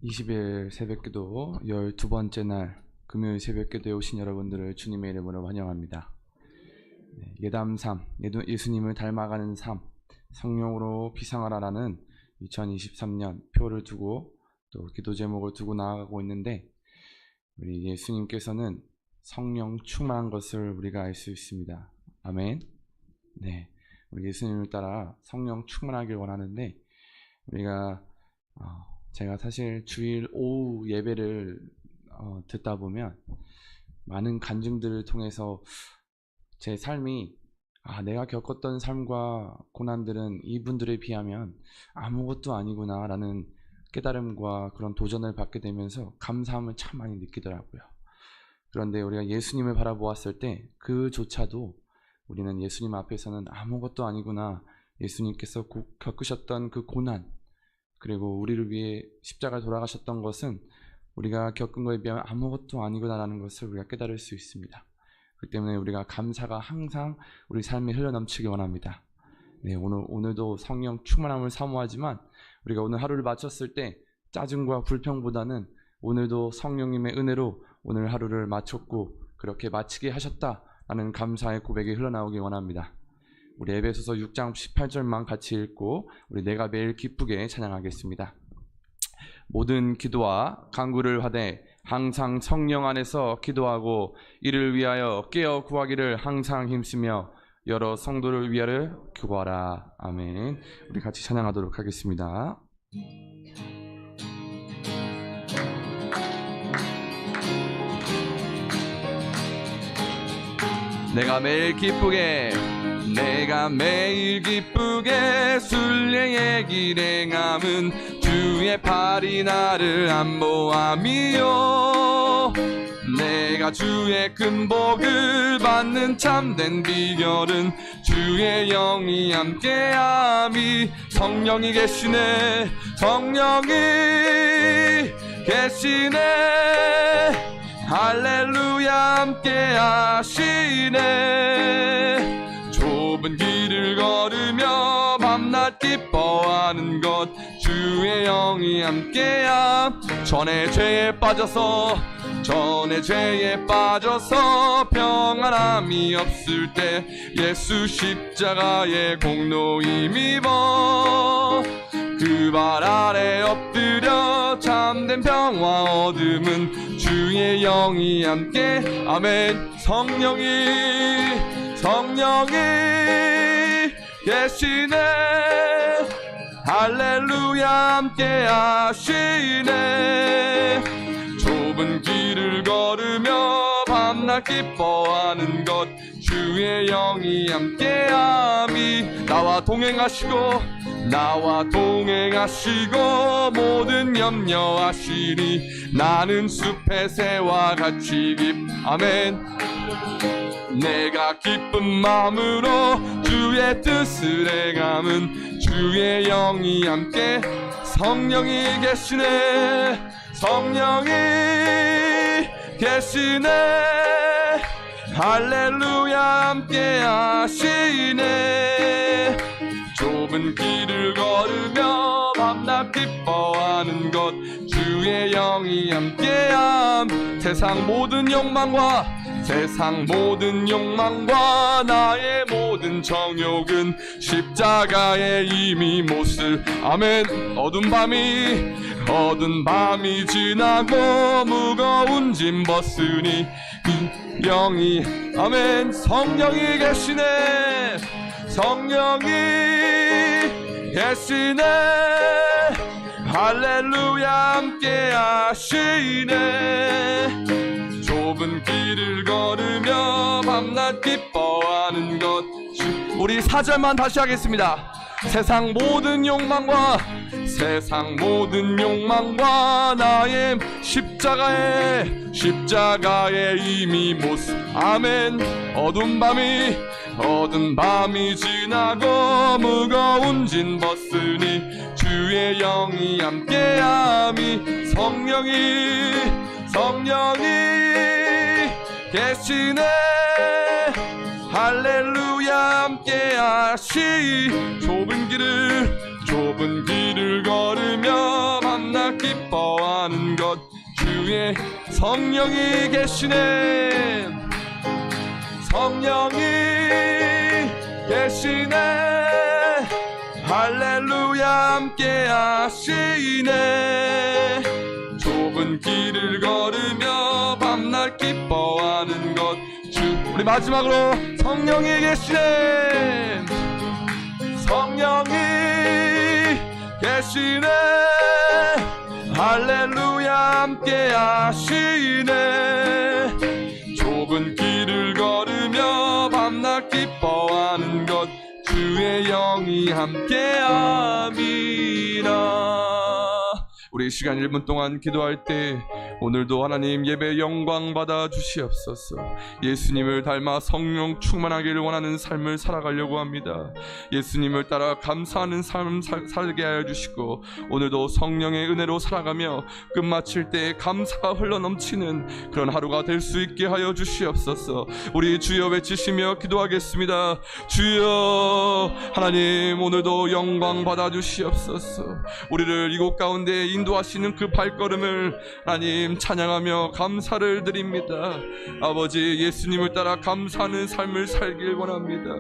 20일 새벽기도 12번째 날 금요일 새벽기도에 오신 여러분들을 주님의 이름으로 환영합니다. 예담 삶, 예수님을 닮아가는 삶, 성령으로 비상하라라는 2023년 표를 두고 또 기도 제목을 두고 나아가고 있는데, 우리 예수님께서는 성령 충만한 것을 우리가 알 수 있습니다. 아멘. 네, 우리 예수님을 따라 성령 충만하길 원하는데, 우리가 제가 사실 주일 오후 예배를 듣다 보면 많은 간증들을 통해서 제 삶이 내가 겪었던 삶과 고난들은 이분들에 비하면 아무것도 아니구나 라는 깨달음과 그런 도전을 받게 되면서 감사함을 참 많이 느끼더라고요. 그런데 우리가 예수님을 바라보았을 때 그조차도 우리는 예수님 앞에서는 아무것도 아니구나, 예수님께서 겪으셨던 그 고난, 그리고 우리를 위해 십자가에 돌아가셨던 것은 우리가 겪은 것에 비하면 아무것도 아니구나라는 것을 우리가 깨달을 수 있습니다. 그렇기 때문에 우리가 감사가 항상 우리 삶에 흘러넘치기 원합니다. 네, 오늘도 성령 충만함을 사모하지만 우리가 오늘 하루를 마쳤을 때 짜증과 불평보다는 오늘도 성령님의 은혜로 오늘 하루를 마쳤고 그렇게 마치게 하셨다라는 감사의 고백이 흘러나오기 원합니다. 우리 에베소서 6장 18절만 같이 읽고 우리 내가 매일 기쁘게 찬양하겠습니다. 모든 기도와 간구를 하되 항상 성령 안에서 기도하고 이를 위하여 깨어 구하기를 항상 힘쓰며 여러 성도를 위하여 구하라. 아멘. 우리 같이 찬양하도록 하겠습니다. 내가 매일 기쁘게 순례의 길 행함은 주의 팔이 나를 안보함이요, 내가 주의 큰 복을 받는 참된 비결은 주의 영이 함께함이. 성령이 계시네, 성령이 계시네, 할렐루야 함께 하시네. 좁은 길을 걸으며 밤낮 기뻐하는 것 주의 영이 함께함. 전에 죄에 빠져서 평안함이 없을 때 예수 십자가의 공로 힘입어 그 발 아래 엎드려 참된 평화 얻음은 주의 영이 함께. 아멘. 성령이 계시네, 할렐루야 함께 하시네. 좁은 길을 걸으며 밤낮 기뻐하는 것 주의 영이 함께함이. 나와 동행하시고 모든 염려하시니 나는 숲의 새와 같이 아멘. 내가 기쁜 마음으로 주의 뜻을 행함은 주의 영이 함께. 성령이 계시네, 할렐루야 함께 하시네. 좁은 길을 걸으며 밤낮 기뻐하는 것 주의 영이 함께함. 세상 모든 욕망과 나의 모든 정욕은 십자가에 이미 못을. 아멘. 어두운 밤이 지나고 무거운 짐 벗으니 영이. 아멘. 성령이 계시네, 할렐루야 함께 하시네. 좁은 길을 걸으며 밤낮 기뻐하는 것. 우리 4절만 다시 하겠습니다. 세상 모든 욕망과 나의 십자가에 이미 못. 아멘. 어두운 밤이 지나고 무거운 짐 벗으니 주의 영이 함께함이. 성령이 계시네, 할렐루야 함께 하시. 좁은 좁은 길을 걸으며 밤낮 기뻐하는 것 주의 성령이 계시네. 성령이 계시네. 할렐루야 함께 하시네. 좁은 길을 걸으며 밤낮 기뻐하는 것 주. 우리 마지막으로 성령이 계시네. 성령이 계시네. 할렐루야 함께 하시네. 좁은 길을 걸으며 밤낮 기뻐하는 것 주의 영이 함께함이라. 우리 시간 1분 동안 기도할 때 오늘도 하나님 예배 영광 받아 주시옵소서. 예수님을 닮아 성령 충만하기를 원하는 삶을 살아가려고 합니다. 예수님을 따라 감사하는 삶 살게 하여 주시고 오늘도 성령의 은혜로 살아가며 끝마칠 때 감사가 흘러넘치는 그런 하루가 될 수 있게 하여 주시옵소서. 우리 주여 외치시며 기도하겠습니다. 주여 하나님 오늘도 영광 받아 주시옵소서. 우리를 이곳 가운데 인도하시는 그 발걸음을 하나님 찬양하며 감사를 드립니다. 아버지 예수님을 따라 감사하는 삶을 살길 원합니다.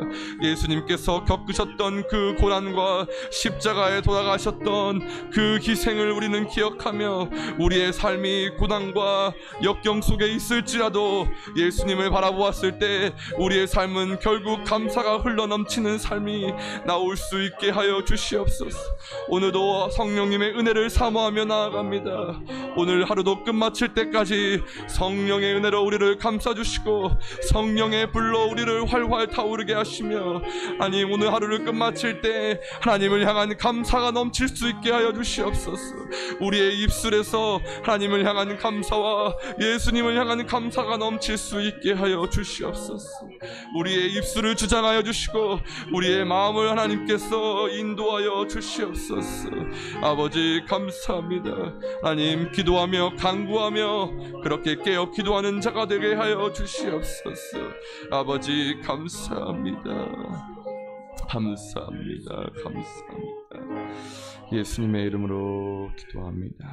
예수님께서 겪으셨던 그 고난과 십자가에 돌아가셨던 그 희생을 우리는 기억하며 우리의 삶이 고난과 역경 속에 있을지라도 예수님을 바라보았을 때 우리의 삶은 결국 감사가 흘러넘치는 삶이 나올 수 있게 하여 주시옵소서. 오늘도 성령님의 은혜를 사모하며 나아갑니다. 오늘 하루도 끝마칠 때까지 성령의 은혜로 우리를 감싸주시고 성령의 불로 우리를 활활 타오르게 하시며 하나님 오늘 하루를 끝마칠 때 하나님을 향한 감사가 넘칠 수 있게 하여 주시옵소서. 우리의 입술에서 하나님을 향한 감사와 예수님을 향한 감사가 넘칠 수 있게 하여 주시옵소서. 우리의 입술을 주장하여 주시고 우리의 마음을 하나님께서 인도하여 주시옵소서. 아버지 감사합니다. 하나님 기도하며 간구하며 그렇게 깨어 기도하는 자가 되게 하여 주시옵소서. 아버지 감사합니다. 감사합니다. 감사합니다. 예수님의 이름으로 기도합니다.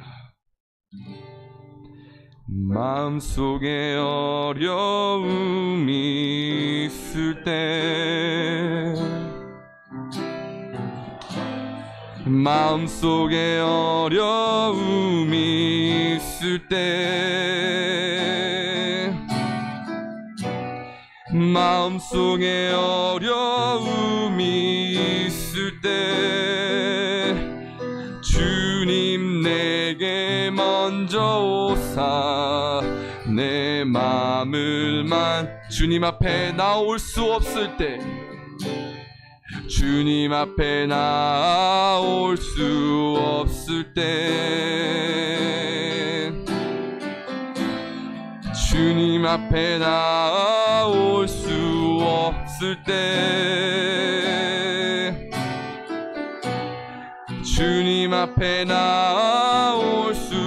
마음속에 어려움이 있을 때 마음속에 어려움이 있을 때 마음속에 어려움이 있을 때 주님 내게 먼저 오사 내 마음을만 주님 앞에 나올 수 없을 때 주님 앞에 나올 수 없을 때 주님 앞에 나올 수 없을 때 주님 앞에 나올 수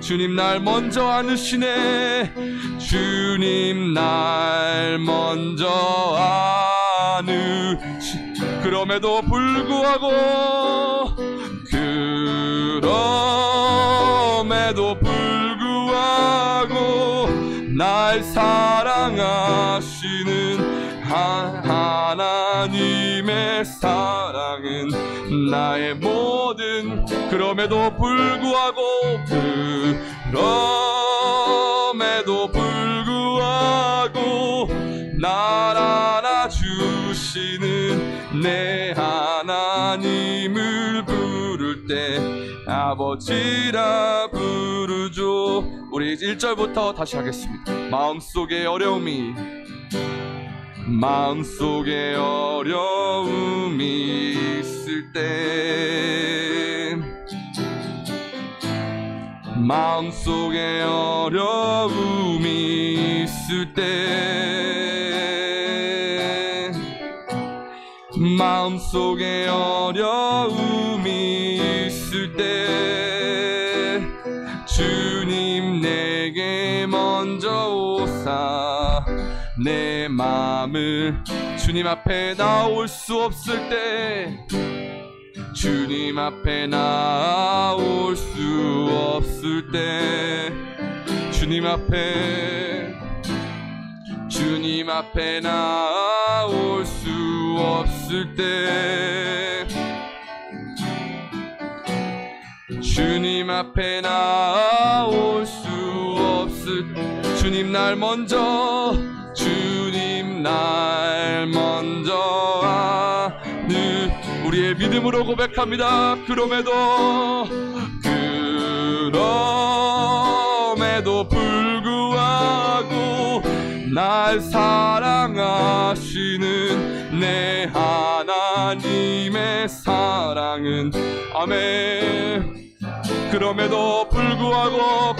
주님 날 먼저 안으시네. 주님 날 먼저 그럼에도 불구하고 날 사랑하시는 하나님의 사랑은 나의 모든 그럼에도 불구하고 날 안아주시는 내 하나님을 부를 때 아버지라 부르죠. 우리 1절부터 다시 하겠습니다. 마음속에 어려움이 있을 때 마음속에 어려움이 있을 때 마음속에 어려움이 있을 때 주님 내게 먼저 오사 내 마음을 주님 앞에 나올 수 없을 때 주님 앞에 나올 수 없을 때 주님 앞에 나올 수 없을 때 주님 앞에 나올 수 없을 주님 날 먼저 아는 우리의 믿음으로 고백합니다. 그럼에도 불구하고 날 사랑하시는 내 하나님의 사랑은 아멘. 그럼에도 불구하고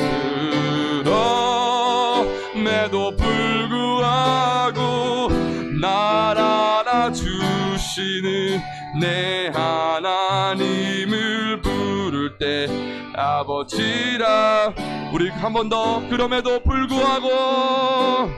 날 알아주시는 내 하나님을 부를 때 아버지라. 우리 한 번 더. 그럼에도 불구하고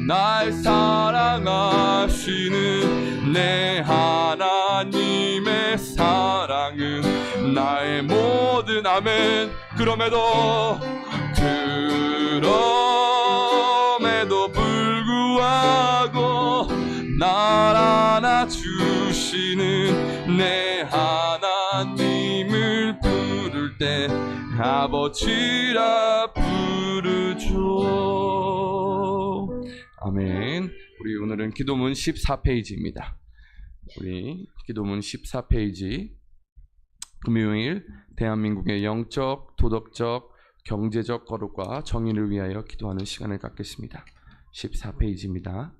날 사랑하시는 내 하나님의 사랑은 나의 모든 아멘. 그럼에도 불구하고 날 안아주시는 내 하나님을 부를 때 아버지라 부르죠. 아멘. 우리 오늘은 기도문 14페이지입니다. 우리 기도문 14페이지 금요일 대한민국의 영적, 도덕적, 경제적 거룩과 정의를 위하여 기도하는 시간을 갖겠습니다. 14페이지입니다.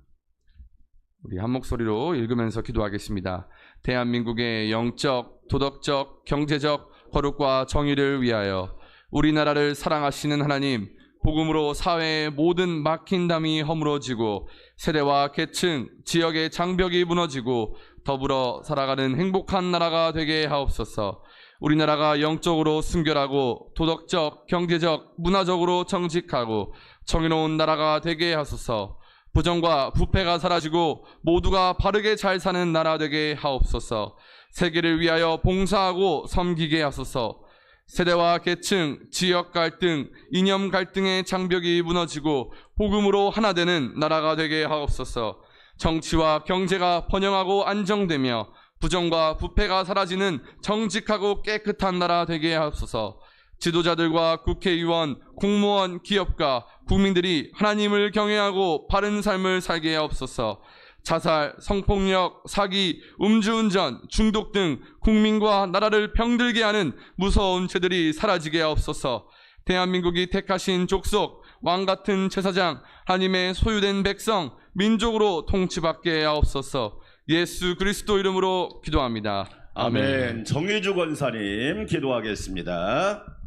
우리 한 목소리로 읽으면서 기도하겠습니다. 대한민국의 영적, 도덕적, 경제적 거룩과 정의를 위하여 우리나라를 사랑하시는 하나님, 복음으로 사회의 모든 막힌 담이 허물어지고 세대와 계층, 지역의 장벽이 무너지고 더불어 살아가는 행복한 나라가 되게 하옵소서. 우리나라가 영적으로 순결하고 도덕적, 경제적, 문화적으로 정직하고 정의로운 나라가 되게 하소서. 부정과 부패가 사라지고 모두가 바르게 잘 사는 나라 되게 하옵소서. 세계를 위하여 봉사하고 섬기게 하소서. 세대와 계층, 지역 갈등, 이념 갈등의 장벽이 무너지고 복음으로 하나 되는 나라가 되게 하옵소서. 정치와 경제가 번영하고 안정되며 부정과 부패가 사라지는 정직하고 깨끗한 나라 되게 하옵소서. 지도자들과 국회의원, 공무원, 기업가, 국민들이 하나님을 경외하고 바른 삶을 살게 하옵소서. 자살, 성폭력, 사기, 음주운전, 중독 등 국민과 나라를 병들게 하는 무서운 죄들이 사라지게 하옵소서. 대한민국이 택하신 족속, 왕같은 제사장, 하나님의 소유된 백성, 민족으로 통치받게 하옵소서. 예수 그리스도 이름으로 기도합니다. 아멘. 정의주 권사님 기도하겠습니다.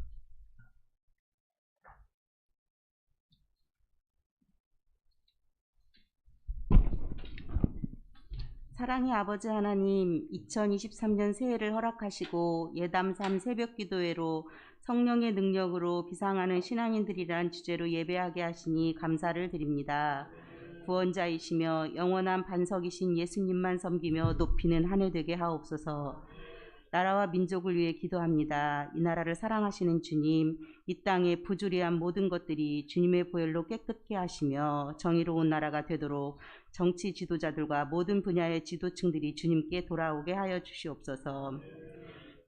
사랑의 아버지 하나님, 2023년 새해를 허락하시고 예담3 새벽기도회로 성령의 능력으로 비상하는 신앙인들이란 주제로 예배하게 하시니 감사를 드립니다. 구원자이시며 영원한 반석이신 예수님만 섬기며 높이는 한 해 되게 하옵소서. 나라와 민족을 위해 기도합니다. 이 나라를 사랑하시는 주님, 이 땅의 부주리한 모든 것들이 주님의 보혈로 깨끗게 하시며 정의로운 나라가 되도록 정치 지도자들과 모든 분야의 지도층들이 주님께 돌아오게 하여 주시옵소서.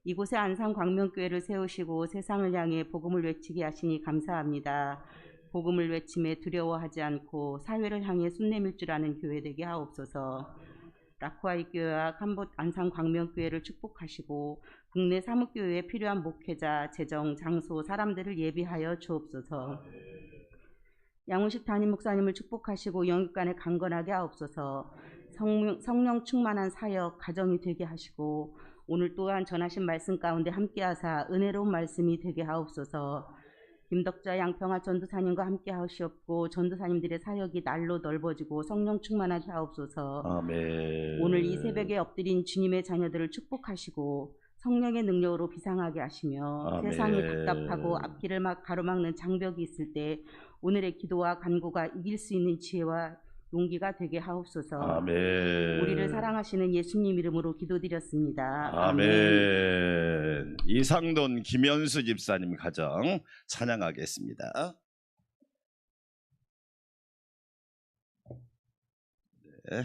이곳에 안산광명교회를 세우시고 세상을 향해 복음을 외치게 하시니 감사합니다. 복음을 외침에 두려워하지 않고 사회를 향해 순내밀 줄 아는 교회 되게 하옵소서. 라쿠아이 교회와 캄봇 안산광명교회를 축복하시고 국내 사목교회에 필요한 목회자, 재정, 장소, 사람들을 예비하여 주옵소서. 양훈식 담임 목사님을 축복하시고 영육간에 강건하게 하옵소서. 성령 충만한 사역, 가정이 되게 하시고 오늘 또한 전하신 말씀 가운데 함께하사 은혜로운 말씀이 되게 하옵소서. 김덕자 양평화 전도사님과 함께 하시옵고 전도사님들의 사역이 날로 넓어지고 성령 충만하게 하옵소서. 아멘. 오늘 이 새벽에 엎드린 주님의 자녀들을 축복하시고 성령의 능력으로 비상하게 하시며 아멘. 세상이 답답하고 앞길을 가로막는 장벽이 있을 때 오늘의 기도와 간구가 이길 수 있는 지혜와 용기가 되게 하옵소서. 아멘. 우리를 사랑하시는 예수님 이름으로 기도드렸습니다. 아멘. 이상돈 김현수 집사님 가정 찬양하겠습니다. 네.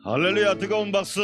할렐루야. 뜨거운 박수.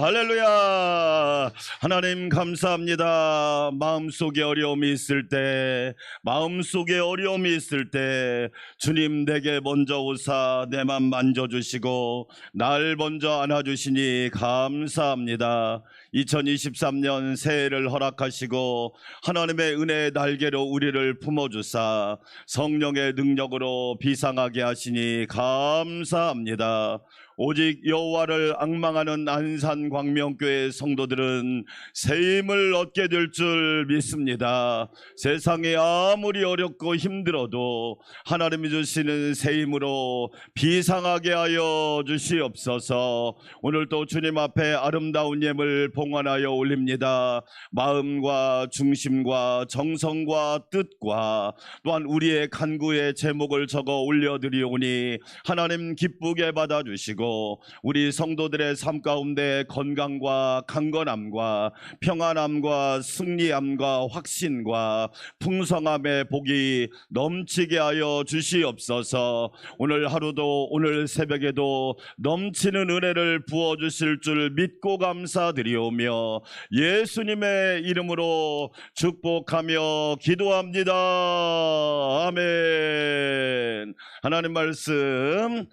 할렐루야. 하나님 감사합니다. 마음속에 어려움이 있을 때, 마음속에 어려움이 있을 때 주님 내게 먼저 오사 내 맘 만져주시고 날 먼저 안아주시니 감사합니다. 2023년 새해를 허락하시고 하나님의 은혜의 날개로 우리를 품어주사 성령의 능력으로 비상하게 하시니 감사합니다. 오직 여호와를 앙망하는 안산광명교회 성도들은 새 힘을 얻게 될 줄 믿습니다. 세상이 아무리 어렵고 힘들어도 하나님이 주시는 새 힘으로 비상하게 하여 주시옵소서. 오늘도 주님 앞에 아름다운 예물 봉헌하여 올립니다. 마음과 중심과 정성과 뜻과 또한 우리의 간구의 제목을 적어 올려드리오니 하나님 기쁘게 받아주시고 우리 성도들의 삶 가운데 건강과 강건함과 평안함과 승리함과 확신과 풍성함의 복이 넘치게 하여 주시옵소서. 오늘 하루도 오늘 새벽에도 넘치는 은혜를 부어주실 줄 믿고 감사드리오며 예수님의 이름으로 축복하며 기도합니다. 아멘. 하나님 말씀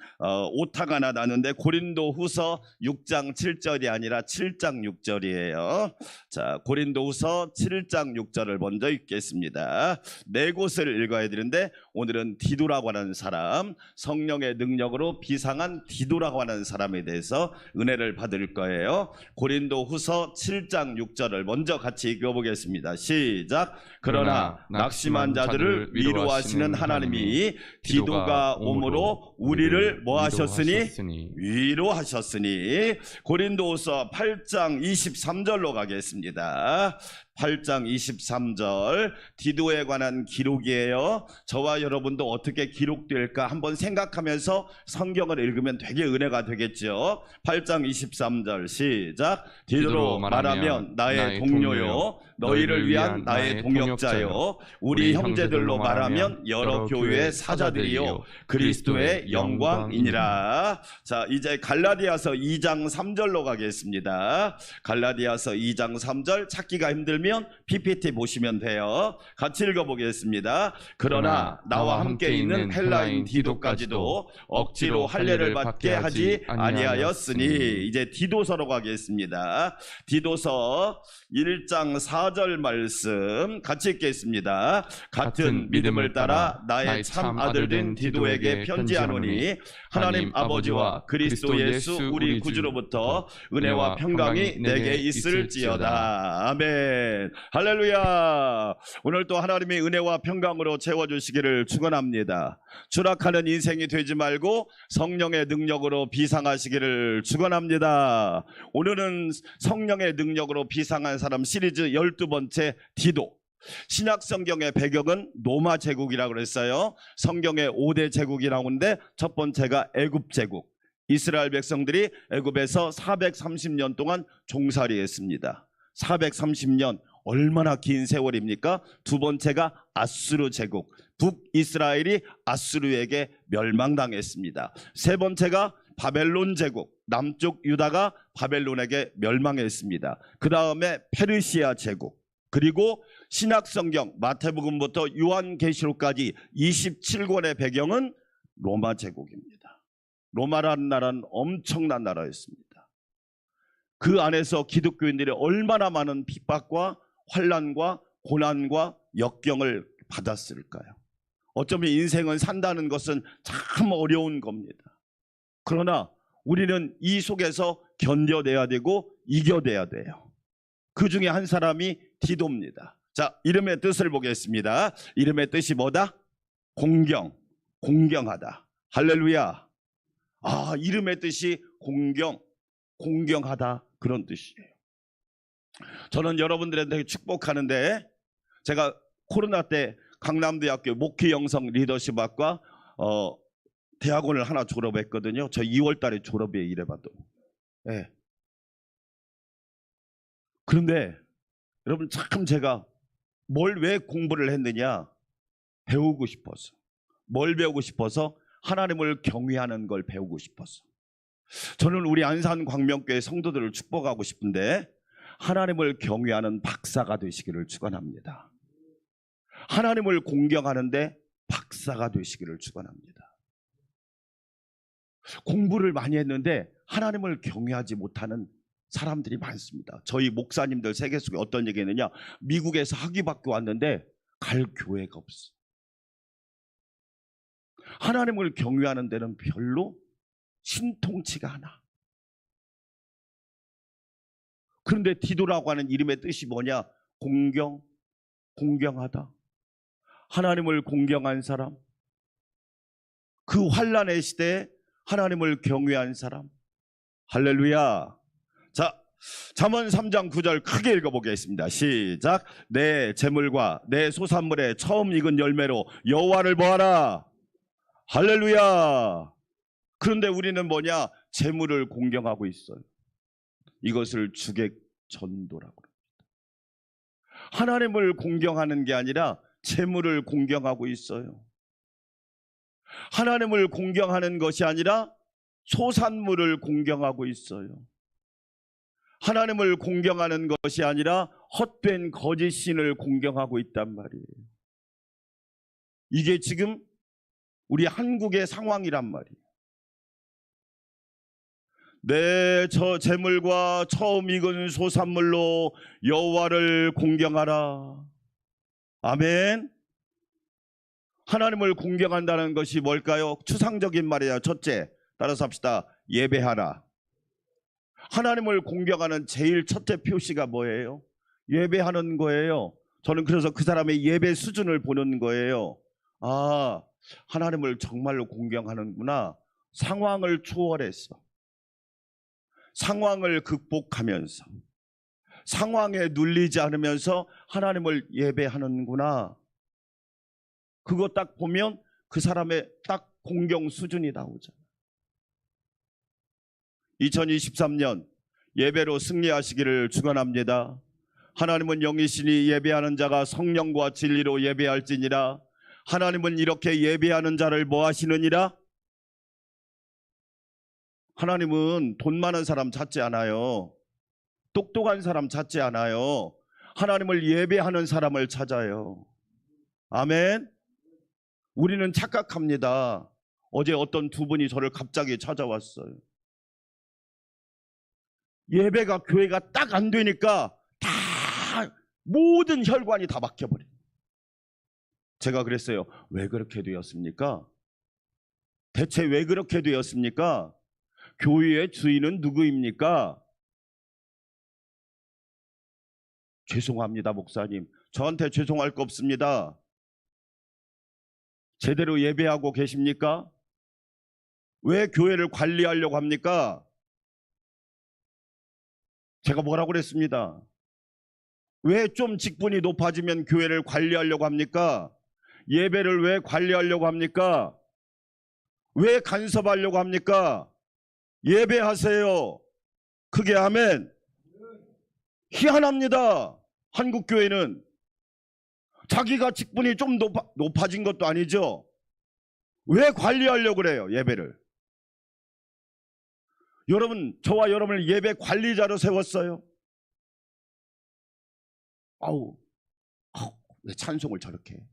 오타가 나는데 고린도후서 6장 7절이 아니라 7장 6절이에요. 자, 고린도후서 7장 6절을 먼저 읽겠습니다. 네 곳을 읽어야 되는데 오늘은 디도라고 하는 사람, 성령의 능력으로 비상한 디도라고 하는 사람에 대해서 은혜를 받을 거예요. 고린도후서 7장 6절을 먼저 같이 읽어보겠습니다. 시작. 그러나 낙심한 자들을 위로하시는 하나님이 디도가 오므로 우리를 뭐 하셨으니? 위로하셨으니. 고린도후서 8장 23절로 가겠습니다. 8장 23절 디도에 관한 기록이에요. 저와 여러분도 어떻게 기록될까 한번 생각하면서 성경을 읽으면 되게 은혜가 되겠죠. 8장 23절 시작. 디도로 말하면 나의 동료요, 너희를 위한 나의 동역자요, 우리 형제들로 말하면 여러 교회의 사자들이요, 그리스도의 영광이니라. 자, 이제 갈라디아서 2장 3절로 가겠습니다. 갈라디아서 2장 3절 찾기가 힘들면 PPT 보시면 돼요. 같이 읽어보겠습니다. 그러나 나와 함께 있는 헬라인 디도까지도 억지로 할례를 받게 하지 아니하였으니. 이제 디도서로 가겠습니다. 디도서 1장 4절 말씀 같이 읽겠습니다. 같은 믿음을 따라 나의 참 아들 된 디도에게 편지하노니 하나님 아버지와 그리스도 예수 우리 구주로부터 은혜와 평강이 내게 있을지어다. 아멘. 할렐루야. 오늘 또 하나님의 은혜와 평강으로 채워주시기를 축원합니다. 추락하는 인생이 되지 말고 성령의 능력으로 비상하시기를 축원합니다. 오늘은 성령의 능력으로 비상한 사람 시리즈 12번째 디도. 신약 성경의 배경은 로마 제국이라고 그랬어요. 성경의 5대 제국이 나오는데 첫 번째가 애굽 제국. 이스라엘 백성들이 애굽에서 430년 동안 종살이했습니다. 430년 얼마나 긴 세월입니까? 두 번째가 아수르 제국. 북이스라엘이 아수르에게 멸망당했습니다. 세 번째가 바벨론 제국. 남쪽 유다가 바벨론에게 멸망했습니다. 그 다음에 페르시아 제국. 그리고 신약성경 마태복음부터 요한계시록까지 27권의 배경은 로마 제국입니다. 로마라는 나라는 엄청난 나라였습니다. 그 안에서 기독교인들이 얼마나 많은 핍박과 환난과 고난과 역경을 받았을까요? 어쩌면 인생은 산다는 것은 참 어려운 겁니다. 그러나 우리는 이 속에서 견뎌내야 되고 이겨내야 돼요. 그 중에 한 사람이 디도입니다. 자, 이름의 뜻을 보겠습니다. 이름의 뜻이 뭐다? 공경, 공경하다. 할렐루야. 아, 이름의 뜻이 공경하다, 그런 뜻이에요. 저는 여러분들한테 축복하는데, 제가 코로나 때 강남대학교 목회영성 리더십학과 대학원을 하나 졸업했거든요. 저 2월 달에 졸업이에요. 이래봐도. 네. 그런데 여러분, 참 제가 왜 공부를 했느냐? 배우고 싶어서. 뭘 배우고 싶어서? 하나님을 경외하는 걸 배우고 싶어서. 저는 우리 안산 광명교회 성도들을 축복하고 싶은데, 하나님을 경외하는 박사가 되시기를 축원합니다. 하나님을 공경하는데 박사가 되시기를 축원합니다. 공부를 많이 했는데 하나님을 경외하지 못하는 사람들이 많습니다. 저희 목사님들 세계 속에 어떤 얘기했느냐? 미국에서 학위받고 왔는데 갈 교회가 없어. 하나님을 경외하는 데는 별로 신통치가 않아. 그런데 디도라고 하는 이름의 뜻이 뭐냐? 공경하다. 하나님을 공경한 사람, 그 환난의 시대에 하나님을 경외한 사람. 할렐루야. 자, 잠언 3장 9절 크게 읽어보겠습니다. 시작. 내 재물과 내 소산물의 처음 익은 열매로 여호와를 보아라. 할렐루야. 그런데 우리는 뭐냐? 재물을 공경하고 있어요. 이것을 주객 전도라고 합니다. 하나님을 공경하는 게 아니라 재물을 공경하고 있어요. 하나님을 공경하는 것이 아니라 소산물을 공경하고 있어요. 하나님을 공경하는 것이 아니라 헛된 거짓신을 공경하고 있단 말이에요. 이게 지금 우리 한국의 상황이란 말이에요. 내 재물과 처음 익은 소산물로 여호와를 공경하라. 아멘. 하나님을 공경한다는 것이 뭘까요? 추상적인 말이에요. 첫째, 따라서 합시다. 예배하라. 하나님을 공경하는 제일 첫째 표시가 뭐예요? 예배하는 거예요. 저는 그래서 그 사람의 예배 수준을 보는 거예요. 아, 하나님을 정말로 공경하는구나. 상황을 초월해서, 상황을 극복하면서, 상황에 눌리지 않으면서 하나님을 예배하는구나. 그거 딱 보면 그 사람의 딱 공경 수준이 나오죠. 2023년 예배로 승리하시기를 축원합니다. 하나님은 영이시니 예배하는 자가 성령과 진리로 예배할지니라. 하나님은 이렇게 예배하는 자를 뭐 하시느니라? 하나님은 돈 많은 사람 찾지 않아요. 똑똑한 사람 찾지 않아요. 하나님을 예배하는 사람을 찾아요. 아멘. 우리는 착각합니다. 어제 어떤 두 분이 저를 갑자기 찾아왔어요. 예배가 교회가 딱 안 되니까 다 모든 혈관이 다 막혀버려요. 제가 그랬어요. 왜 그렇게 되었습니까? 대체 왜 그렇게 되었습니까? 교회의 주인은 누구입니까? 죄송합니다, 목사님. 저한테 죄송할 거 없습니다. 제대로 예배하고 계십니까? 왜 교회를 관리하려고 합니까? 제가 뭐라고 그랬습니다. 왜 좀 직분이 높아지면 교회를 관리하려고 합니까? 예배를 왜 관리하려고 합니까? 왜 간섭하려고 합니까? 예배하세요. 크게 아멘. 희한합니다. 한국 교회는 자기가 직분이 좀 높아진 것도 아니죠. 왜 관리하려고 그래요, 예배를? 여러분, 저와 여러분을 예배 관리자로 세웠어요. 아우, 왜 찬송을 저렇게 해?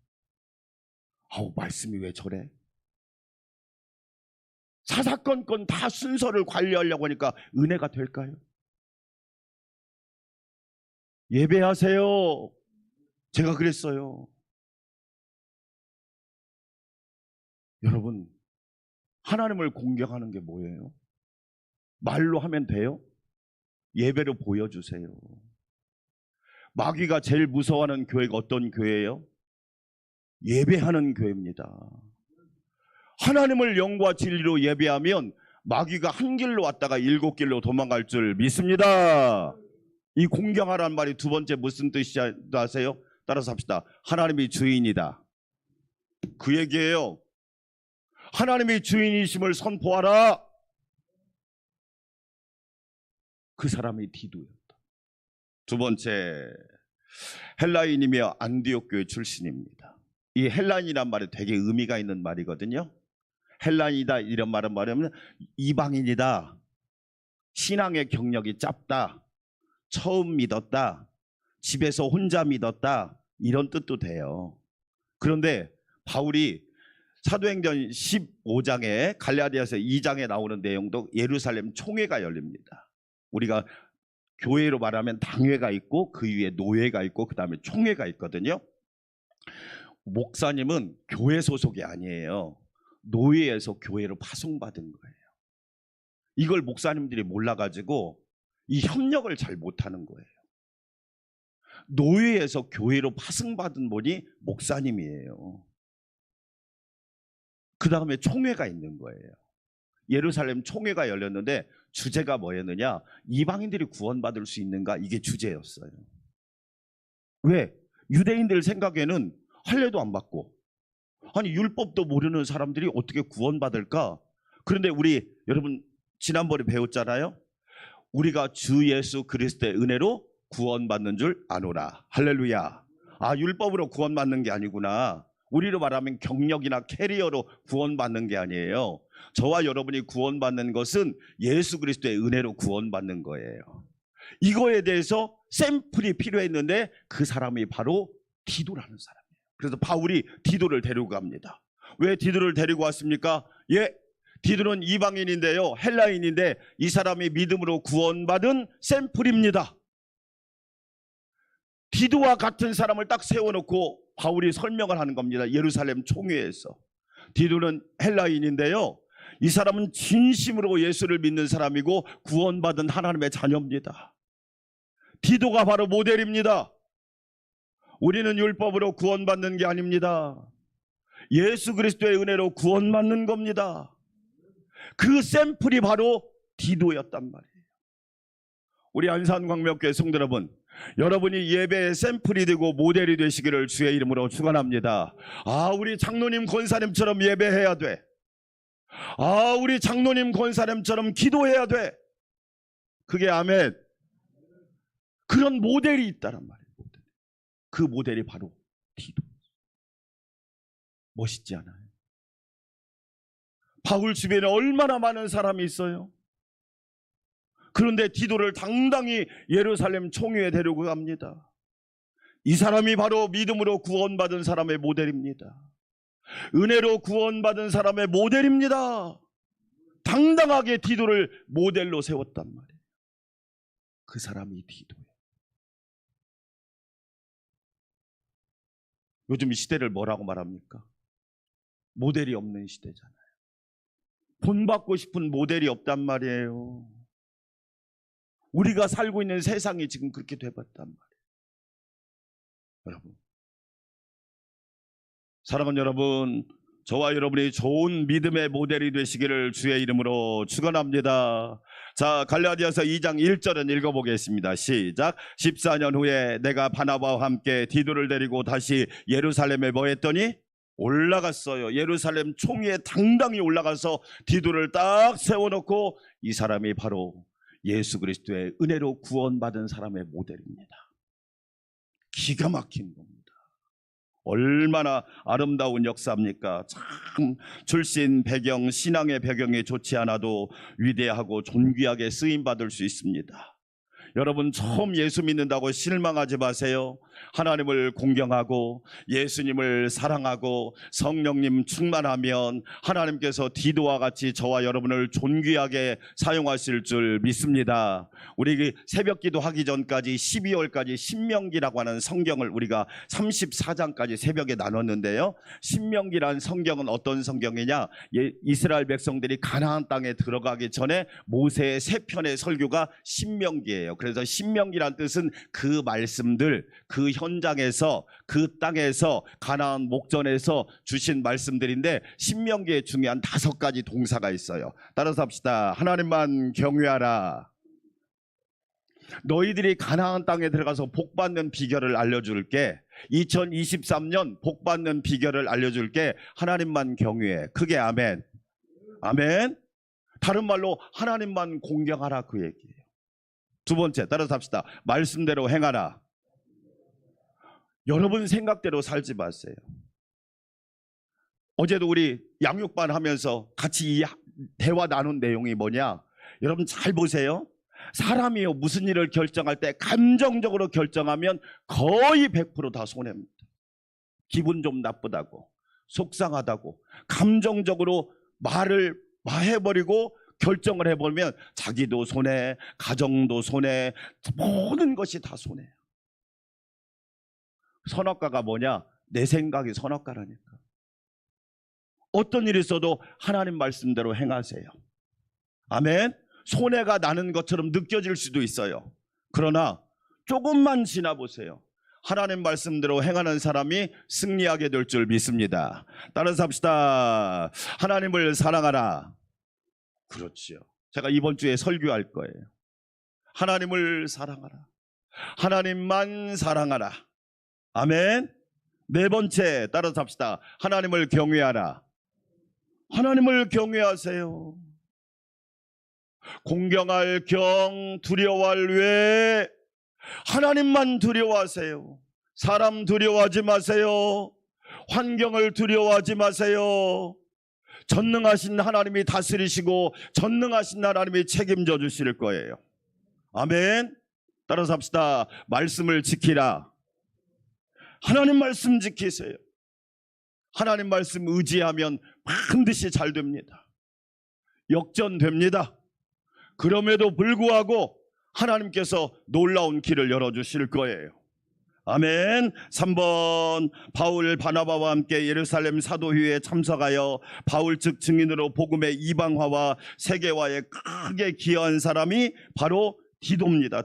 아우, 말씀이 왜 저래? 사사건건 다 순서를 관리하려고 하니까 은혜가 될까요? 예배하세요. 제가 그랬어요. 여러분, 하나님을 공경하는 게 뭐예요? 말로 하면 돼요? 예배로 보여주세요. 마귀가 제일 무서워하는 교회가 어떤 교회예요? 예배하는 교회입니다. 하나님을 영과 진리로 예배하면 마귀가 한 길로 왔다가 7길로 도망갈 줄 믿습니다. 이 공경하라는 말이 두 번째 무슨 뜻이 아세요? 따라서 합시다. 하나님이 주인이다. 그 얘기예요. 하나님이 주인이심을 선포하라. 그 사람이 디도였다. 두 번째, 헬라인이며 안디옥 교회 출신입니다. 이 헬라인이란 말이 되게 의미가 있는 말이거든요. 헬라인이다 이런 말은 뭐냐면 이방인이다, 신앙의 경력이 짧다, 처음 믿었다, 집에서 혼자 믿었다, 이런 뜻도 돼요. 그런데 바울이 사도행전 15장에 갈라디아서 2장에 나오는 내용도 예루살렘 총회가 열립니다. 우리가 교회로 말하면 당회가 있고 그 위에 노회가 있고 그 다음에 총회가 있거든요. 목사님은 교회 소속이 아니에요. 노회에서 교회로 파송받은 거예요. 이걸 목사님들이 몰라가지고 이 협력을 잘 못하는 거예요. 노회에서 교회로 파송받은 분이 목사님이에요. 그 다음에 총회가 있는 거예요. 예루살렘 총회가 열렸는데 주제가 뭐였느냐? 이방인들이 구원받을 수 있는가? 이게 주제였어요. 왜? 유대인들 생각에는 할례도 안 받고, 아니 율법도 모르는 사람들이 어떻게 구원받을까? 그런데 우리 여러분 지난번에 배웠잖아요. 우리가 주 예수 그리스도의 은혜로 구원받는 줄 아노라. 할렐루야. 아, 율법으로 구원받는 게 아니구나. 우리로 말하면 경력이나 캐리어로 구원받는 게 아니에요. 저와 여러분이 구원받는 것은 예수 그리스도의 은혜로 구원받는 거예요. 이거에 대해서 샘플이 필요했는데 그 사람이 바로 디도라는 사람이에요. 그래서 바울이 디도를 데리고 갑니다. 왜 디도를 데리고 왔습니까? 디도는 이방인인데요, 헬라인인데 이 사람이 믿음으로 구원받은 샘플입니다. 디도와 같은 사람을 딱 세워놓고 바울이 설명을 하는 겁니다. 예루살렘 총회에서. 디도는 헬라인인데요, 이 사람은 진심으로 예수를 믿는 사람이고 구원받은 하나님의 자녀입니다. 디도가 바로 모델입니다. 우리는 율법으로 구원받는 게 아닙니다. 예수 그리스도의 은혜로 구원받는 겁니다. 그 샘플이 바로 디도였단 말이에요. 우리 안산광명교회 성도 여러분, 여러분이 예배의 샘플이 되고 모델이 되시기를 주의 이름으로 축원합니다. 우리 장로님 권사님처럼 예배해야 돼. 우리 장로님 권사님처럼 기도해야 돼. 그게 아멘. 그런 모델이 있다란 말이에요. 그 모델이 바로 디도. 멋있지 않아요? 바울 주변에 얼마나 많은 사람이 있어요. 그런데 디도를 당당히 예루살렘 총회에 데리고 갑니다. 이 사람이 바로 믿음으로 구원받은 사람의 모델입니다. 은혜로 구원받은 사람의 모델입니다. 당당하게 디도를 모델로 세웠단 말이에요. 그 사람이 디도예요. 요즘 이 시대를 뭐라고 말합니까? 모델이 없는 시대잖아요. 본받고 싶은 모델이 없단 말이에요. 우리가 살고 있는 세상이 지금 그렇게 돼봤단 말이에요. 여러분, 사랑하는 여러분, 저와 여러분이 좋은 믿음의 모델이 되시기를 주의 이름으로 축원합니다. 자, 갈라디아서 2장 1절은 읽어보겠습니다. 시작. 14년 후에 내가 바나바와 함께 디도를 데리고 다시 예루살렘에 뭐 했더니? 올라갔어요. 예루살렘 총회에 당당히 올라가서 디도를 딱 세워놓고 이 사람이 바로 예수 그리스도의 은혜로 구원받은 사람의 모델입니다. 기가 막힌 겁니다. 얼마나 아름다운 역사입니까? 참 출신 배경, 신앙의 배경이 좋지 않아도 위대하고 존귀하게 쓰임받을 수 있습니다. 여러분, 처음 예수 믿는다고 실망하지 마세요. 하나님을 공경하고 예수님을 사랑하고 성령님 충만하면 하나님께서 디도와 같이 저와 여러분을 존귀하게 사용하실 줄 믿습니다. 우리 새벽 기도 하기 전까지 12월까지 신명기라고 하는 성경을 우리가 34장까지 새벽에 나눴는데요. 신명기라는 성경은 어떤 성경이냐? 이스라엘 백성들이 가나안 땅에 들어가기 전에 모세의 세 편의 설교가 신명기예요. 그래서 신명기란 뜻은 그 말씀들, 그 현장에서, 그 땅에서, 가나안 목전에서 주신 말씀들인데 신명기에 중요한 5가지 동사가 있어요. 따라서 합시다. 하나님만 경외하라. 너희들이 가나안 땅에 들어가서 복받는 비결을 알려줄게. 2023년 복받는 비결을 알려줄게. 하나님만 경외해. 크게 아멘. 아멘. 다른 말로 하나님만 공경하라, 그 얘기예요. 두 번째, 따라서 합시다. 말씀대로 행하라. 여러분 생각대로 살지 마세요. 어제도 우리 양육반 하면서 같이 이 대화 나눈 내용이 뭐냐? 여러분 잘 보세요. 사람이요, 무슨 일을 결정할 때 감정적으로 결정하면 거의 100% 다 손해입니다. 기분 좀 나쁘다고, 속상하다고 감정적으로 말을 해버리고 결정을 해버리면 자기도 손해, 가정도 손해, 모든 것이 다 손해예요. 선악과가 뭐냐? 내 생각이 선악과라니까. 어떤 일이 있어도 하나님 말씀대로 행하세요. 아멘. 손해가 나는 것처럼 느껴질 수도 있어요. 그러나 조금만 지나보세요. 하나님 말씀대로 행하는 사람이 승리하게 될 줄 믿습니다. 따라서 합시다. 하나님을 사랑하라. 그렇지요. 제가 이번 주에 설교할 거예요. 하나님을 사랑하라. 하나님만 사랑하라. 아멘. 네 번째, 따라서 합시다. 하나님을 경외하라. 하나님을 경외하세요. 공경할 경, 두려워할 외, 하나님만 두려워하세요. 사람 두려워하지 마세요. 환경을 두려워하지 마세요. 전능하신 하나님이 다스리시고 전능하신 하나님이 책임져 주실 거예요. 아멘. 따라서 합시다. 말씀을 지키라. 하나님 말씀 지키세요. 하나님 말씀 의지하면 반드시 잘 됩니다. 역전됩니다. 그럼에도 불구하고 하나님께서 놀라운 길을 열어주실 거예요. 아멘. 3번, 바울 바나바와 함께 예루살렘 사도회의에 참석하여 바울 측 증인으로 복음의 이방화와 세계화에 크게 기여한 사람이 바로 디도입니다.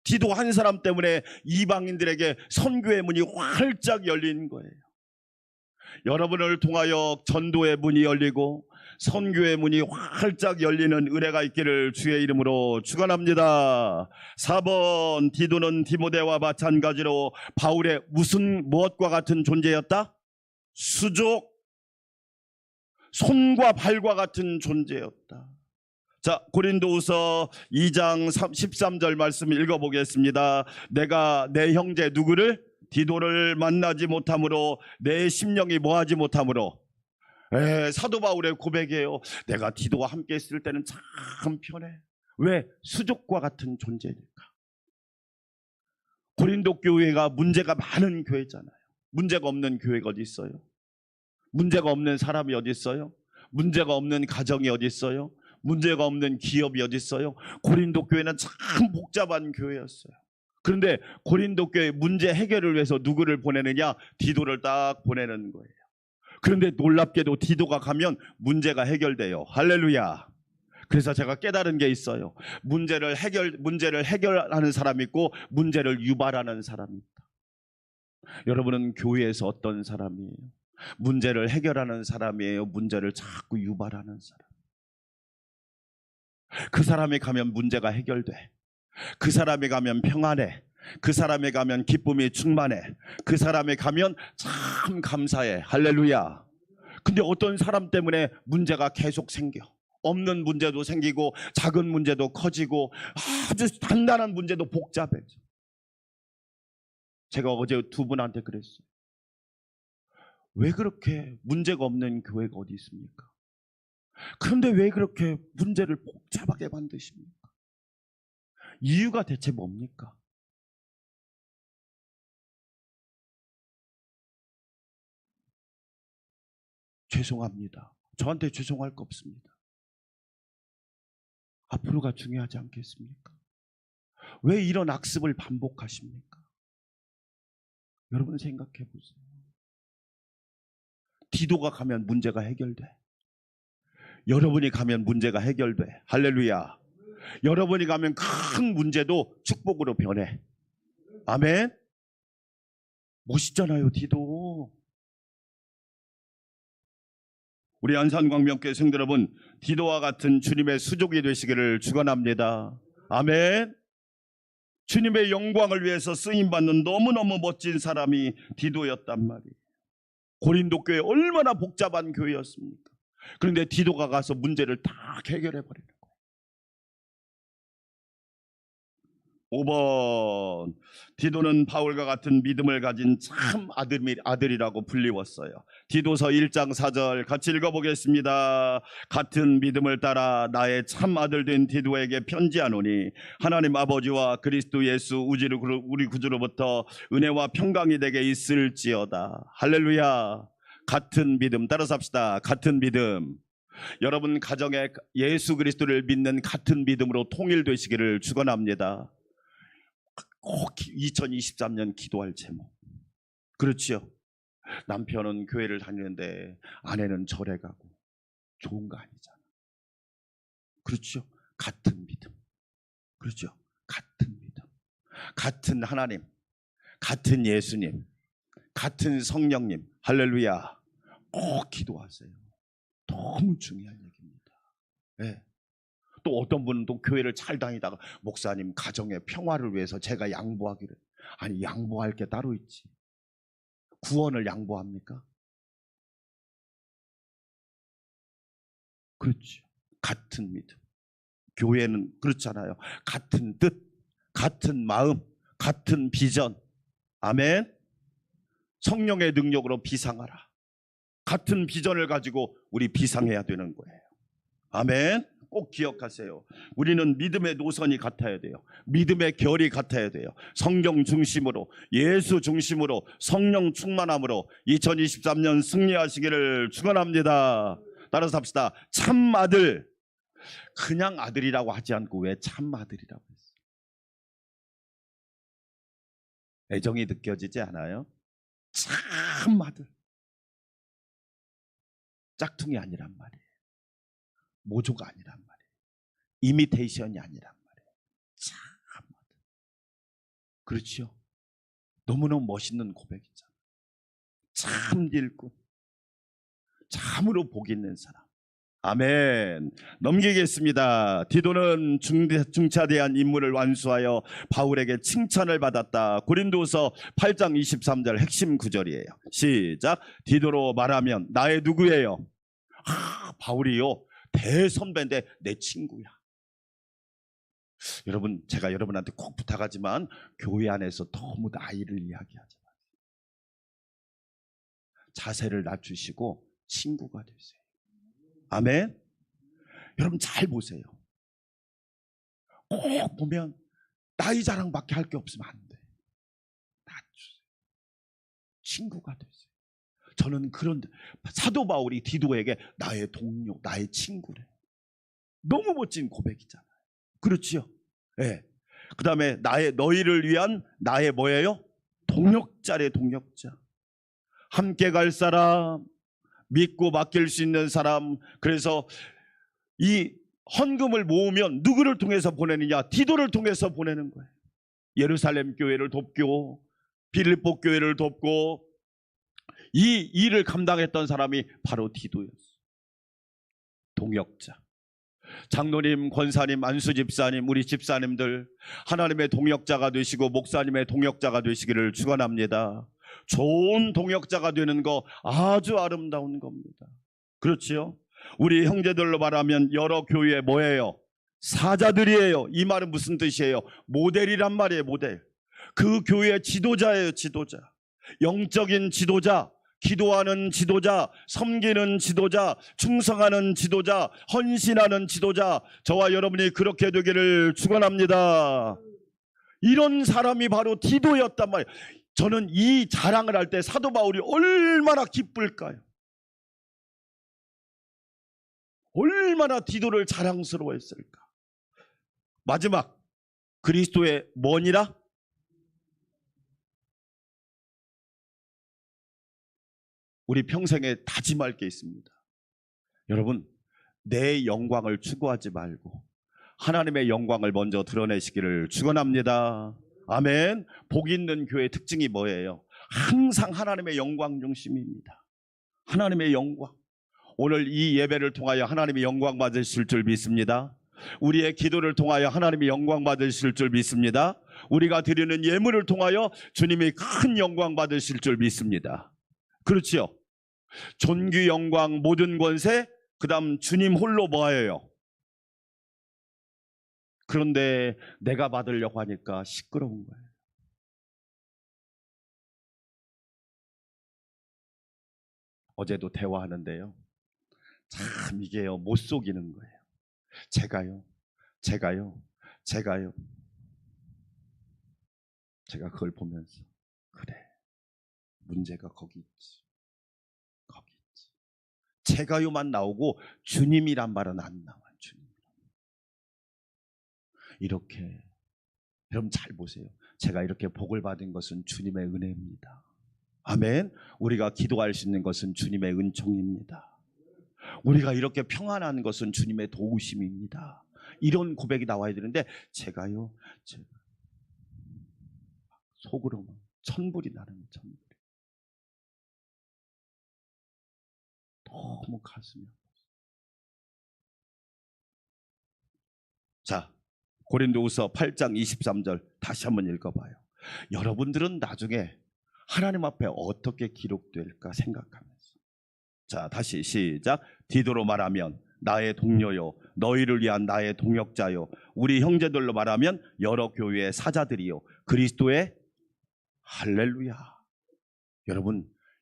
디도 한 사람 때문에 이방인들에게 선교의 문이 활짝 열린 거예요. 여러분을 통하여 전도의 문이 열리고 선교의 문이 활짝 열리는 은혜가 있기를 주의 이름으로 축원합니다. 4번 디도는 디모데와 마찬가지로 바울의 무엇과 같은 존재였다? 수족, 손과 발과 같은 존재였다. 자, 고린도후서 2장 13절 말씀 읽어보겠습니다. 내가 내 형제 누구를? 디도를 만나지 못함으로 내 심령이 뭐하지 못함으로. 사도 바울의 고백이에요. 내가 디도와 함께 있을 때는 참 편해. 왜? 수족과 같은 존재니까. 고린도 교회가 문제가 많은 교회잖아요. 문제가 없는 교회가 어디 있어요? 문제가 없는 사람이 어디 있어요? 문제가 없는 가정이 어디 있어요? 문제가 없는 기업이 어디 있어요? 고린도 교회는 참 복잡한 교회였어요. 그런데 고린도 교회 문제 해결을 위해서 누구를 보내느냐? 디도를 딱 보내는 거예요. 그런데 놀랍게도 디도가 가면 문제가 해결돼요. 할렐루야. 그래서 제가 깨달은 게 있어요. 문제를 해결하는 사람이 있고 문제를 유발하는 사람이 있다. 여러분은 교회에서 어떤 사람이에요? 문제를 해결하는 사람이에요? 문제를 자꾸 유발하는 사람? 그 사람이 가면 문제가 해결돼. 그 사람이 가면 평안해. 그 사람이 가면 기쁨이 충만해. 그 사람이 가면 참 감사해. 할렐루야. 근데 어떤 사람 때문에 문제가 계속 생겨. 없는 문제도 생기고 작은 문제도 커지고 아주 단단한 문제도 복잡해져. 제가 어제 두 분한테 그랬어요. 왜 그렇게 문제가 없는 교회가 어디 있습니까? 그런데 왜 그렇게 문제를 복잡하게 만드십니까? 이유가 대체 뭡니까? 죄송합니다. 저한테 죄송할 거 없습니다. 앞으로가 중요하지 않겠습니까? 왜 이런 악습을 반복하십니까? 여러분 생각해 보세요. 디도가 가면 문제가 해결돼. 여러분이 가면 문제가 해결돼. 할렐루야. 여러분이 가면 큰 문제도 축복으로 변해. 아멘. 멋있잖아요, 디도. 우리 안산광명교회 성도 여러분, 디도와 같은 주님의 수족이 되시기를 축원합니다. 아멘. 주님의 영광을 위해서 쓰임받는 너무너무 멋진 사람이 디도였단 말이에요. 고린도 교회 얼마나 복잡한 교회였습니까? 그런데 디도가 가서 문제를 다 해결해 버리는 거예요. 5번 디도는 바울과 같은 믿음을 가진 참 아들이라고 불리웠어요. 디도서 1장 4절 같이 읽어보겠습니다. 같은 믿음을 따라 나의 참 아들 된 디도에게 편지하노니 하나님 아버지와 그리스도 예수 우리 구주로부터 은혜와 평강이 되게 있을지어다. 할렐루야. 같은 믿음 따라서 합시다. 같은 믿음. 여러분 가정에 예수 그리스도를 믿는 같은 믿음으로 통일되시기를 축원합니다. 꼭 2023년 기도할 제목. 그렇죠. 남편은 교회를 다니는데 아내는 절에 가고 좋은 거 아니잖아. 그렇죠. 같은 믿음. 그렇죠. 같은 믿음. 같은 하나님, 같은 예수님, 같은 성령님. 할렐루야. 꼭 기도하세요. 너무 중요한 얘기입니다. 네. 또 어떤 분은 또 교회를 잘 다니다가 목사님 가정의 평화를 위해서 제가 양보하기를. 아니 양보할 게 따로 있지. 구원을 양보합니까? 그렇죠. 같은 믿음. 교회는 그렇잖아요. 같은 뜻, 같은 마음, 같은 비전. 아멘. 성령의 능력으로 비상하라. 같은 비전을 가지고 우리 비상해야 되는 거예요. 아멘. 꼭 기억하세요. 우리는 믿음의 노선이 같아야 돼요. 믿음의 결이 같아야 돼요. 성경 중심으로, 예수 중심으로, 성령 충만함으로 2023년 승리하시기를 축원합니다. 따라서 합시다. 참 아들. 그냥 아들이라고 하지 않고 왜 참 아들이라고 했어요? 애정이 느껴지지 않아요? 참 아들. 짝퉁이 아니란 말이에요. 모조가 아니란 말이에요. 이미테이션이 아니란 말이에요. 참 아들. 그렇죠? 너무너무 멋있는 고백이잖아요. 참 일꾼. 참으로 복 있는 사람. 아멘. 넘기겠습니다. 디도는 중차대한 임무를 완수하여 바울에게 칭찬을 받았다. 고린도서 8장 23절 핵심 구절이에요. 시작. 디도로 말하면 나의 누구예요? 바울이요. 대선배인데 내 친구야. 여러분, 제가 여러분한테 꼭 부탁하지만 교회 안에서 너무 나이를 이야기하지 마세요. 자세를 낮추시고 친구가 되세요. 아멘. 여러분 잘 보세요. 꼭 보면 나이 자랑밖에 할 게 없으면 안 돼. 낮추세요. 친구가 되세요. 저는 그런 사도 바울이 디도에게 나의 동료, 나의 친구래. 너무 멋진 고백이잖아요. 그렇지요? 네. 그 다음에 너희를 위한 나의 뭐예요? 동역자래. 동역자. 함께 갈 사람, 믿고 맡길 수 있는 사람. 그래서 이 헌금을 모으면 누구를 통해서 보내느냐? 디도를 통해서 보내는 거예요. 예루살렘 교회를 돕고 빌립보 교회를 돕고 이 일을 감당했던 사람이 바로 디도였어요. 동역자. 장로님, 권사님, 안수 집사님, 우리 집사님들 하나님의 동역자가 되시고 목사님의 동역자가 되시기를 축원합니다. 좋은 동역자가 되는 거 아주 아름다운 겁니다. 그렇지요? 우리 형제들로 말하면 여러 교회의 뭐예요? 사자들이에요. 이 말은 무슨 뜻이에요? 모델이란 말이에요. 모델. 그 교회의 지도자예요. 지도자. 영적인 지도자, 기도하는 지도자, 섬기는 지도자, 충성하는 지도자, 헌신하는 지도자. 저와 여러분이 그렇게 되기를 축원합니다. 이런 사람이 바로 디도였단 말이에요. 저는 이 자랑을 할 때 사도 바울이 얼마나 기쁠까요? 얼마나 디도를 자랑스러워했을까? 마지막, 그리스도의 뭐니라? 우리 평생에 다짐할 게 있습니다. 여러분, 내 영광을 추구하지 말고 하나님의 영광을 먼저 드러내시기를 축원합니다. 아멘. 복 있는 교회의 특징이 뭐예요? 항상 하나님의 영광 중심입니다. 하나님의 영광. 오늘 이 예배를 통하여 하나님의 영광 받으실 줄 믿습니다. 우리의 기도를 통하여 하나님의 영광 받으실 줄 믿습니다. 우리가 드리는 예물을 통하여 주님이 큰 영광 받으실 줄 믿습니다. 그렇지요? 존귀, 영광, 모든 권세, 그 다음 주님 홀로 뭐예요? 그런데 내가 받으려고 하니까 시끄러운 거예요. 어제도 대화하는데요, 참 이게요, 못 속이는 거예요. 제가 그걸 보면서 그래, 문제가 거기 있지. 제가요만 나오고 주님이란 말은 안 나와요. 주님. 이렇게 여러분 잘 보세요. 제가 이렇게 복을 받은 것은 주님의 은혜입니다. 아멘. 우리가 기도할 수 있는 것은 주님의 은총입니다. 우리가 이렇게 평안한 것은 주님의 도우심입니다. 이런 고백이 나와야 되는데 제가 속으로 천불이 나는 천불이. 너무 가슴이 아파요. 자, 고린도후서 8장 23절 다시 한번 읽어봐요. 여러분들은 나중에 하나님 앞에 어떻게 기록될까 생각하면서. 자, 다시 시작. 디도로 말하면 나의 동료요, 너희를 위한 나의 동역자요, 우리 형제들로 말하면 여러 교회의 사자들이요, 그리스도의 할렐루야.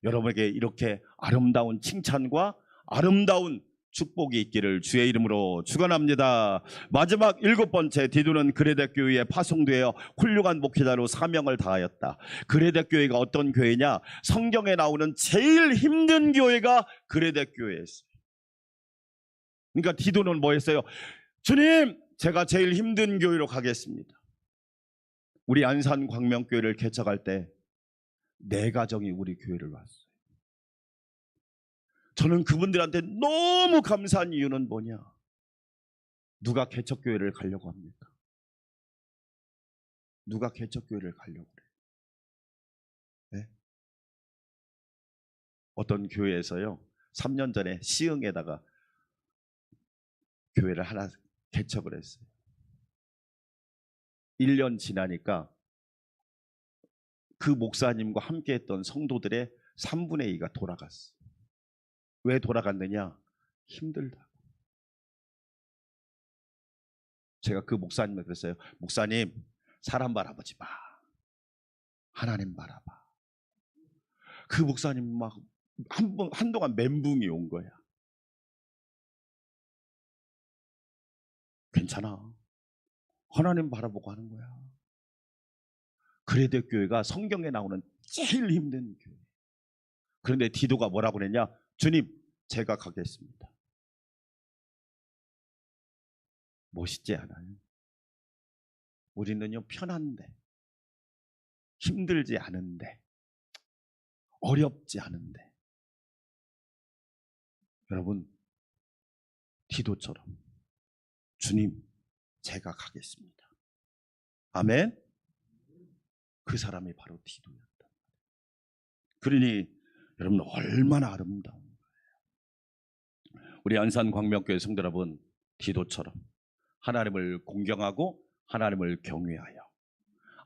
여러분에게 이렇게 아름다운 칭찬과 아름다운 축복이 있기를 주의 이름으로 축원합니다. 마지막 7번째, 디도는 그레데 교회에 파송되어 훌륭한 목회자로 사명을 다하였다. 그레데 교회가 어떤 교회냐? 성경에 나오는 제일 힘든 교회가 그레데 교회였어요. 그러니까 디도는 뭐 했어요? 주님, 제가 제일 힘든 교회로 가겠습니다. 우리 안산 광명교회를 개척할 때 4가정이 우리 교회를 왔어요. 저는 그분들한테 너무 감사한 이유는 뭐냐? 누가 개척교회를 가려고 합니까? 누가 개척교회를 가려고 그래요? 네? 어떤 교회에서요, 3년 전에 시흥에다가 교회를 하나 개척을 했어요. 1년 지나니까 그 목사님과 함께했던 성도들의 3분의 2가 돌아갔어. 왜 돌아갔느냐? 힘들다. 제가 그 목사님을 그랬어요. 목사님, 사람 바라보지 마. 하나님 바라봐. 그 목사님 막 한동안 멘붕이 온 거야. 괜찮아. 하나님 바라보고 하는 거야. 그레데 교회가 성경에 나오는 제일 힘든 교회. 그런데 디도가 뭐라고 그랬냐? 주님, 제가 가겠습니다. 멋있지 않아요? 우리는요, 편한데, 힘들지 않은데, 어렵지 않은데. 여러분, 디도처럼 주님, 제가 가겠습니다. 아멘. 그 사람이 바로 디도였다. 그러니 여러분, 얼마나 아름다운 거예요. 우리 안산광명교회 성도 여러분, 디도처럼 하나님을 공경하고 하나님을 경외하여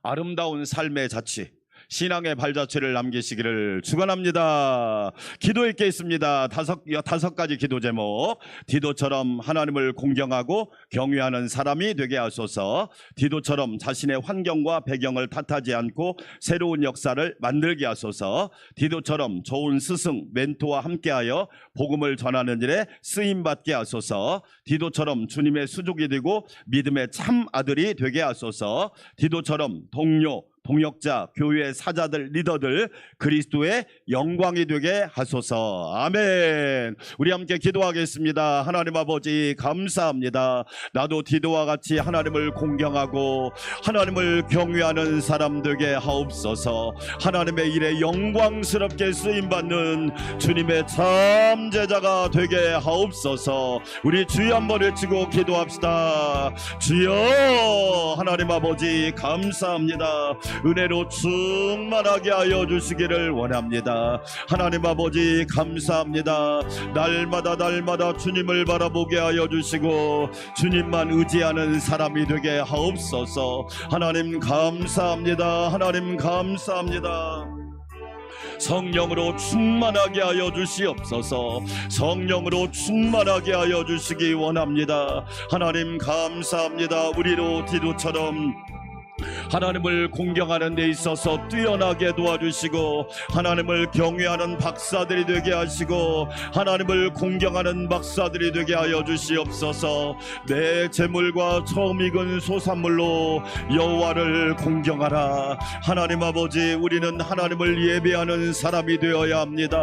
아름다운 삶의 자취, 신앙의 발자취를 남기시기를 축원합니다. 기도에 있겠습니다. 다섯 가지 기도 제목. 디도처럼 하나님을 공경하고 경외하는 사람이 되게 하소서. 디도처럼 자신의 환경과 배경을 탓하지 않고 새로운 역사를 만들게 하소서. 디도처럼 좋은 스승, 멘토와 함께하여 복음을 전하는 일에 쓰임받게 하소서. 디도처럼 주님의 수족이 되고 믿음의 참 아들이 되게 하소서. 디도처럼 동료, 동역자, 교회의 사자들, 리더들 그리스도의 영광이 되게 하소서. 아멘. 우리 함께 기도하겠습니다. 하나님 아버지, 감사합니다. 나도 디도와 같이 하나님을 공경하고 하나님을 경외하는 사람 되게 하옵소서. 하나님의 일에 영광스럽게 쓰임받는 주님의 참 제자가 되게 하옵소서. 우리 주여 한번 외치고 기도합시다. 주여, 하나님 아버지 감사합니다. 은혜로 충만하게 하여 주시기를 원합니다. 하나님 아버지 감사합니다. 날마다 주님을 바라보게 하여 주시고 주님만 의지하는 사람이 되게 하옵소서. 하나님 감사합니다. 하나님 감사합니다. 성령으로 충만하게 하여 주시옵소서. 성령으로 충만하게 하여 주시기 원합니다. 하나님 감사합니다. 우리로 디도처럼 하나님을 공경하는 데 있어서 뛰어나게 도와주시고 하나님을 경외하는 박사들이 되게 하시고 하나님을 공경하는 박사들이 되게 하여 주시옵소서. 내 재물과 처음 익은 소산물로 여호와를 공경하라. 하나님 아버지, 우리는 하나님을 예배하는 사람이 되어야 합니다.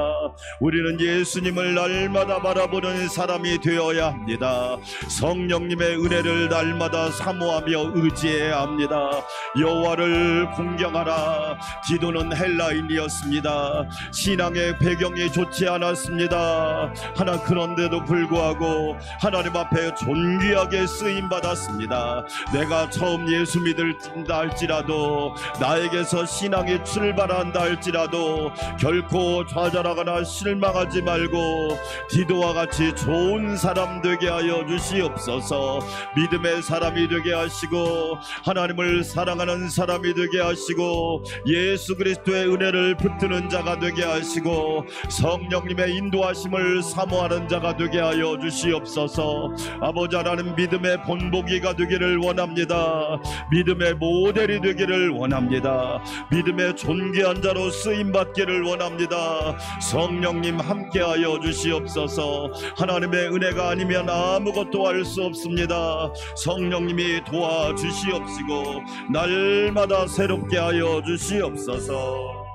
우리는 예수님을 날마다 바라보는 사람이 되어야 합니다. 성령님의 은혜를 날마다 사모하며 의지해야 합니다. 여호와를 공경하라. 디도는 헬라인이었습니다. 신앙의 배경이 좋지 않았습니다. 그런데도 불구하고 하나님 앞에 존귀하게 쓰임받았습니다. 내가 처음 예수 믿는다 할지라도, 나에게서 신앙이 출발한다 할지라도 결코 좌절하거나 실망하지 말고 디도와 같이 좋은 사람 되게 하여 주시옵소서. 믿음의 사람이 되게 하시고 하나님을 사랑하는 사람이 되게 하시고 예수 그리스도의 은혜를 붙드는 자가 되게 하시고 성령님의 인도하심을 사모하는 자가 되게 하여 주시옵소서. 아버지 하나님, 믿음의 본보기가 되기를 원합니다. 믿음의 모델이 되기를 원합니다. 믿음의 존귀한 자로 쓰임받기를 원합니다. 성령님 함께하여 주시옵소서. 하나님의 은혜가 아니면 아무것도 할 수 없습니다. 성령님이 도와주시옵시고 날마다 새롭게 하여 주시옵소서.